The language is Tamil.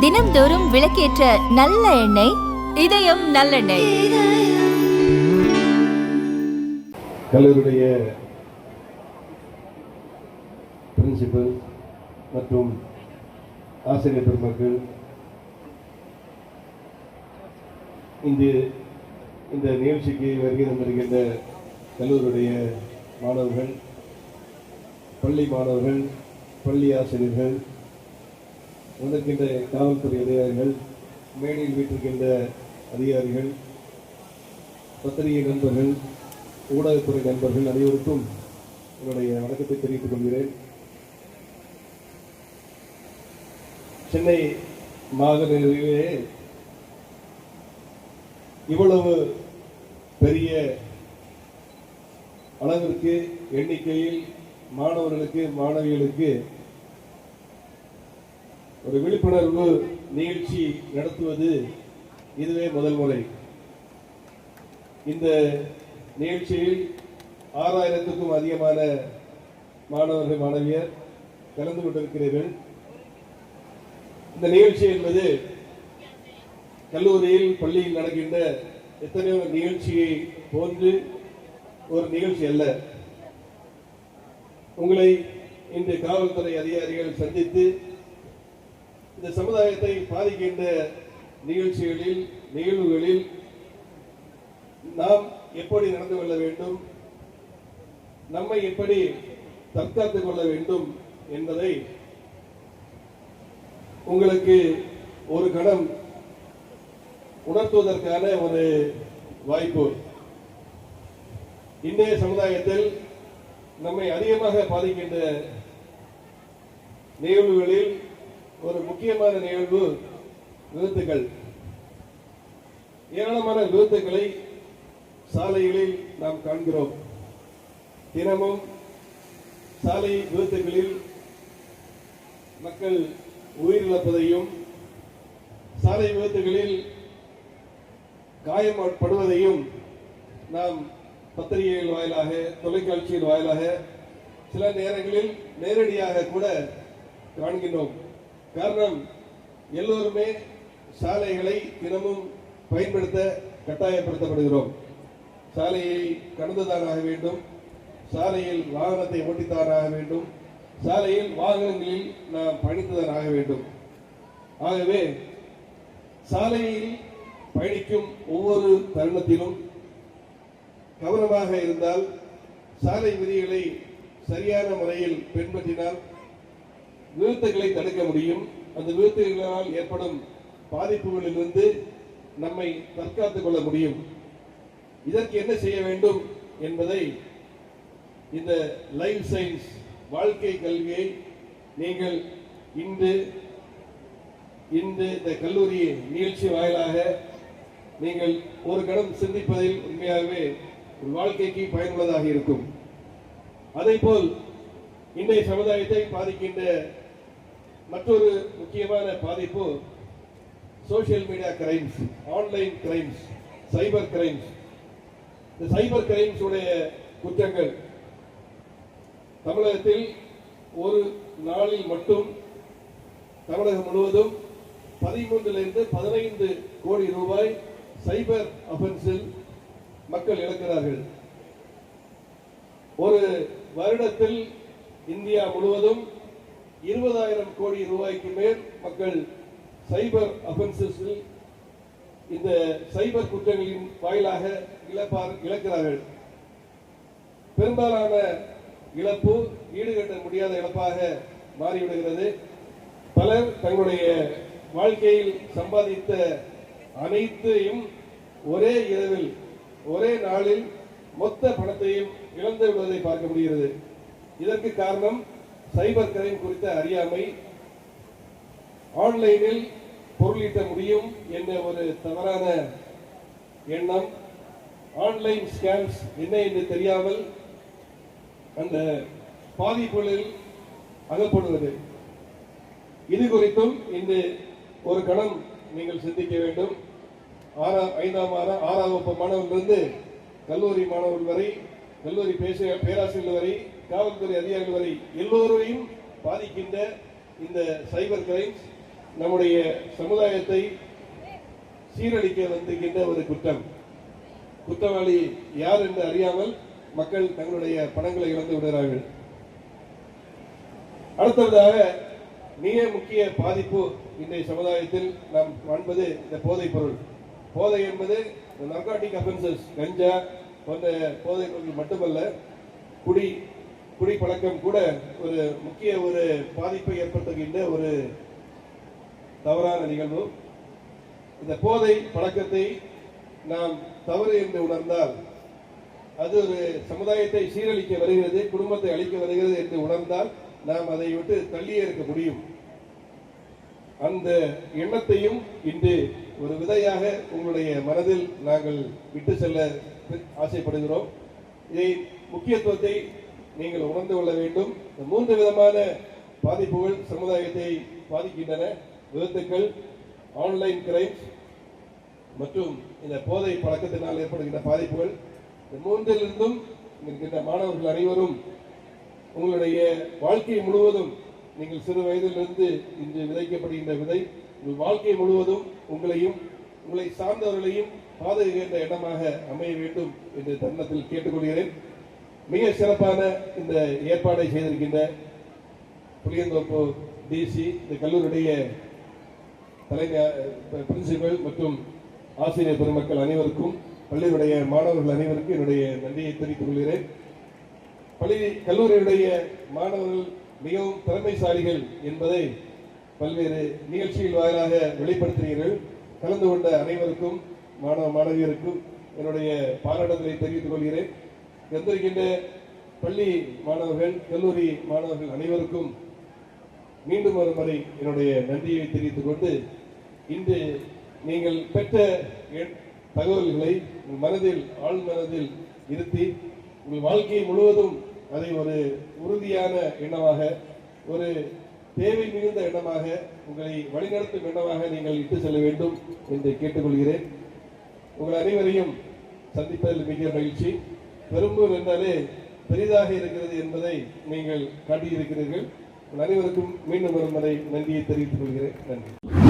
தினம்தோறும் விளக்கேற்ற நல்ல எண்ணெய் இதயம் நல்லெண்ணெய். கல்லூரியுடைய பிரின்சிபல் மற்றும் ஆசிரியர் பெருமக்கள், இந்த நிகழ்ச்சிக்கு வருகை தந்திருக்கின்ற கல்லூரியுடைய மாணவர்கள், பள்ளி மாணவர்கள், பள்ளி ஆசிரியர்கள், வந்திருக்கின்ற காவல்துறை அதிகாரிகள், மேடையில் வீட்டிருக்கின்ற அதிகாரிகள், பத்திரிகை நண்பர்கள், ஊடகத்துறை நண்பர்கள் அனைவருக்கும் என்னுடைய வணக்கத்தை தெரிவித்துக் கொள்கிறேன். சென்னை மாநகரிலே இவ்வளவு பெரிய அளவிற்கு எண்ணிக்கையில் மாணவர்களுக்கு, மாணவிகளுக்கு ஒரு விழிப்புணர்வு நிகழ்ச்சி நடத்துவது இதுவே முதல் முறை. இந்த நிகழ்ச்சியில் 6000க்கும் அதிகமான மாணவர்கள், மாணவியர் கலந்து கொண்டிருக்கிறீர்கள். இந்த நிகழ்ச்சி என்பது கல்லூரியில், பள்ளியில் நடக்கின்ற எத்தனையோ நிகழ்ச்சியை போன்று ஒரு நிகழ்ச்சி அல்ல. உங்களை இன்று காவல்துறை அதிகாரிகள் சந்தித்து இந்த சமுதாயத்தை பாதிக்கின்ற நிகழ்வுகளில் நாம் எப்படி நடந்து கொள்ள வேண்டும், நம்மை எப்படி தற்காத்துக் கொள்ள வேண்டும் என்பதை உங்களுக்கு ஒரு கணம் உணர்த்துவதற்கான ஒரு வாய்ப்பு. இன்றைய சமுதாயத்தில் நம்மை அதிகமாக பாதிக்கின்ற நிகழ்வுகளில் ஒரு முக்கியமான நிகழ்வு விபத்துகள். ஏராளமான விபத்துகளை சாலைகளில் நாம் காண்கிறோம். தினமும் சாலை விபத்துகளில் மக்கள் உயிரிழப்பதையும், சாலை விபத்துகளில் காயப்படுவதையும் நாம் பத்திரிகைகள் வாயிலாக, தொலைக்காட்சியின் வாயிலாக, சில நேரங்களில் நேரடியாக கூட காண்கின்றோம். காரணம், எல்லோருமே சாலைகளை தினமும் பயன்படுத்த கட்டாயப்படுத்தப்படுகிறோம். சாலையை கடந்துதான் ஆக வேண்டும், சாலையில் வாகனத்தை ஓட்டித்தான் ஆக வேண்டும், சாலையில் வாகனங்களில் நாம் பயணித்துதான் ஆக வேண்டும். ஆகவே சாலையில் பயணிக்கும் ஒவ்வொரு தருணத்திலும் கவனமாக இருந்தால், சாலை விதிகளை சரியான முறையில் பின்பற்றினால் விபத்துகளை தடுக்க முடியும். அந்த விபத்துகளால் ஏற்படும் பாதிப்புகளிலிருந்து நம்மை தற்காத்துக் கொள்ள முடியும். இதற்கு என்ன செய்ய வேண்டும் என்பதை இந்த லைஃப் சயின்ஸ் வாழ்க்கை கல்வியை நீங்கள் இன்று இந்த கல்லூரி நிகழ்ச்சி வாயிலாக நீங்கள் ஒரு கணம் சிந்திப்பதில் உண்மையாகவே வாழ்க்கைக்கு பயனுள்ளதாக இருக்கும். அதேபோல் இன்றைய சமுதாயத்தை பாதிக்கின்ற மற்றொரு முக்கியமான பாதிப்பு social media crimes, online crimes, cyber crimes. இந்த சைபர் கிரைம்ஸ் உடைய குற்றங்கள் தமிழகத்தில் ஒரு நாளில் மட்டும் தமிழகம் முழுவதும் 13 to 15 கோடி ரூபாய் சைபர் அஃபென்ஸில் மக்கள் இழக்கிறார்கள். ஒரு வருடத்தில் இந்தியா முழுவதும் 20,000 கோடி ரூபாய்க்கு மேல் மக்கள் சைபர் அஃபென்சஸில், இந்த சைபர் குற்றங்களின் வாயிலாக இழக்கிறார்கள். பெரும்பாலான இழப்பு ஈடுகட்ட முடியாத இழப்பாக மாறிவிடுகிறது. பலர் தங்களுடைய வாழ்க்கையில் சம்பாதித்த அனைத்தையும் ஒரே இரவில், ஒரே நாளில் மொத்த பணத்தையும் இழந்து விடுவதை பார்க்க முடிகிறது. இதற்கு காரணம் சைபர் கிரைம் குறித்த அறியாமை, ஆன்லைனில் பொருளீட்ட முடியும் என்ற ஒரு தவறான எண்ணம், ஆன்லைன் ஸ்கேம்ஸ் என்ன என்று தெரியாமல் அந்த பாதிப்புகளில் அகப்படுவது. இது குறித்தும் இந்த ஒரு கணம் நீங்கள் சிந்திக்க வேண்டும். 6ஆம் வகுப்பு மாணவர்களிலிருந்து கல்லூரி மாணவர்கள் வரை, கல்லூரி பேராசிரியர்கள் வரை, காவல்துறை அதிகாரிகள் வரை எல்லோரையும் பாதிக்கின்ற இந்த சைபர் கிரைம்ஸ் நம்முடைய சமுதாயத்தை சீரழிக்க வந்திருக்கின்ற ஒரு குற்றம். குற்றவாளி யார் என்று அறியாமல் மக்கள் தங்களுடைய பணங்களை இழந்து விடுகிறார்கள். அடுத்ததாக மிக முக்கிய பாதிப்பு இன்றைய சமுதாயத்தில் நாம் காண்பது இந்த போதைப் பொருள். போதை என்பது நார்காட்டிக் அஃபென்சஸ், கஞ்சா போன்ற போதைப் பொருள் மட்டுமல்ல, குடி பழக்கம் கூட ஒரு முக்கிய ஒரு பாதிப்பை ஏற்படுத்துகின்ற ஒரு தவறான நிகழ்வு. இந்த போதை பழக்கத்தை நாம் தவறு என்று உணர்ந்தால், அது ஒரு சமுதாயத்தை சீரழிக்க வருகிறது, குடும்பத்தை அழிக்க வருகிறது என்று உணர்ந்தால் நாம் அதை விட்டு தள்ளியே இருக்க முடியும். அந்த எண்ணத்தையும் இன்று ஒரு விதையாக உங்களுடைய மனதில் நாங்கள் விட்டு செல்ல ஆசைப்படுகிறோம். இதை முக்கியத்துவத்தை நீங்கள் உணர்ந்து கொள்ள வேண்டும். 3 விதமான பாதிப்புகள் சமுதாயத்தை பாதிக்கின்றன: விபத்துக்கள், ஆன்லைன் கிரைம்ஸ் மற்றும் இந்த போதை பழக்கத்தினால் ஏற்படுகின்ற பாதிப்புகள். இந்த 3லிருந்தும் இருக்கின்ற மாணவர்கள் அனைவரும் உங்களுடைய வாழ்க்கை முழுவதும், நீங்கள் சிறு வயதிலிருந்து இன்று விதைக்கப்படுகின்ற விதை உங்கள் வாழ்க்கை முழுவதும் உங்களையும் உங்களை சார்ந்தவர்களையும் பாதுகாக்கின்ற இடமாக அமைய வேண்டும் என்று தருணத்தில் கேட்டுக்கொள்கிறேன். மிக சிறப்பான இந்த ஏற்பாடை செய்திருக்கின்ற புளியந்தோப்பு டிசி, இந்த கல்லூரியுடைய தலைமை பிரின்சிபல் மற்றும் ஆசிரியர் பெருமக்கள் அனைவருக்கும், பள்ளியுடைய மாணவர்கள் அனைவருக்கும் என்னுடைய நன்றியை தெரிவித்துக் கொள்கிறேன். கல்லூரியுடைய மாணவர்கள் மிகவும் திறமைசாலிகள் என்பதை பல்வேறு நிகழ்ச்சிகள் வாயிலாக வெளிப்படுத்துகிறீர்கள். கலந்து கொண்ட அனைவருக்கும், மாணவியருக்கும் என்னுடைய பாராட்டுதலை தெரிவித்துக் கொள்கிறேன். வந்திருக்கின்ற பள்ளி மாணவர்கள், கல்லூரி மாணவர்கள் அனைவருக்கும் மீண்டும் ஒரு முறை என்னுடைய நன்றியை தெரிவித்துக் கொண்டு, இன்று நீங்கள் பெற்ற தகவல்களை மனதில், ஆழ்மனதில் இருத்தி உங்கள் வாழ்க்கை முழுவதும் அதை ஒரு உறுதியான எண்ணமாக, ஒரு தேவை மிகுந்த எண்ணமாக, உங்களை வழிநடத்தும் எண்ணமாக நீங்கள் இட்டு செல்ல வேண்டும் என்று கேட்டுக்கொள்கிறேன். உங்கள் அனைவரையும் சந்திப்பதில் மிக மகிழ்ச்சி. பெரும்பூர் என்றாலே பெரிதாக இருக்கிறது என்பதை நீங்கள் காட்டியிருக்கிறீர்கள். உங்கள் அனைவருக்கும் மீண்டும் ஒரு முறை நன்றியை தெரிவித்துக் கொள்கிறேன். நன்றி.